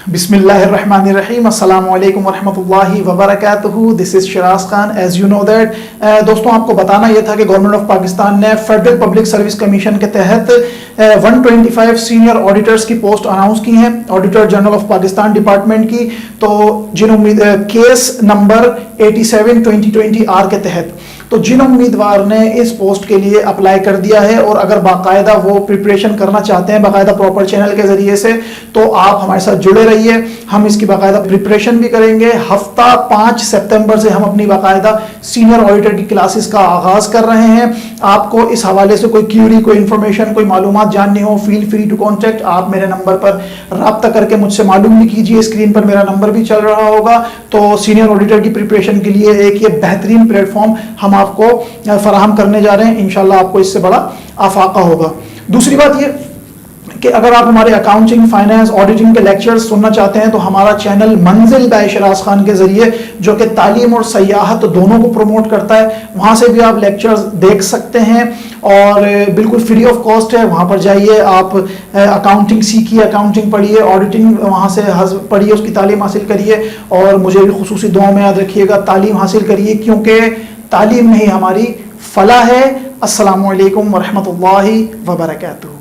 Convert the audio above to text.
बिस्मिल्लाहिर्रहमानिर्रहीम अस्सलामु अलैकुम वरहमतुल्लाहि वबरकातुहू। This is Shiraz Khan. As you know that दोस्तों, आपको बताना यह था कि गवर्नमेंट ऑफ पाकिस्तान ने फेडरल पब्लिक सर्विस कमीशन के तहत 125 सीनियर ऑडिटर्स की पोस्ट अनाउंस की हैं, auditor general of Pakistan department की। तो जिन केस नंबर 87/2020 के तहत तो जिन उम्मीदवार ने इस पोस्ट के लिए अप्लाई कर दिया है और अगर बाकायदा वो प्रिपरेशन करना चाहते हैं बाकायदा प्रॉपर चैनल के जरिए से, तो आप हमारे साथ जुड़े रहिए। हम इसकी बाकायदा प्रिपरेशन भी करेंगे। हफ्ता 5 सितंबर से हम अपनी बाकायदा सीनियर ऑडिटर की क्लासेस का आगाज कर रहे हैं। आपको इस हवाले से कोई क्यूरी, कोई इंफॉर्मेशन, कोई मालूमात जाननी हो, फील फ्री टू कॉन्टेक्ट। आप मेरे नंबर पर रब्ता करके मुझसे मालूम भी कीजिए। स्क्रीन पर मेरा नंबर भी चल रहा होगा। तो सीनियर ऑडिटर की प्रिपरेशन के लिए एक ये बेहतरीन प्लेटफॉर्म हम आपको फराहम करने जा रहे हैं। इंशाल्लाह आपको इससे बड़ा आफाका होगा। दूसरी बात ये कि अगर आप हमारे अकाउंटिंग, फाइनेंस, ऑडिटिंग के लेक्चर्स सुनना चाहते हैं तो हमारा चैनल मंजिल बाय शिराज खान के जरिए, जो कि तालीम और सयाहत दोनों को प्रमोट करता है, वहां से भी आप लेक्चर्स देख सकते हैं और बिल्कुल फ्री ऑफ कॉस्ट है। वहां पर जाइए, आप अकाउंटिंग सीखिए, अकाउंटिंग पढ़िए, ऑडिटिंग वहां से पढ़िए, उसकी तालीम हासिल करिए और मुझे भी खुसूसी दुआ में याद रखिएगा, तालीम हासिल करिए, क्योंकि तालीम में ही हमारी फलाह है। अस्सलामु अलैकुम वरहमतुल्लाहि वबरकातुहू।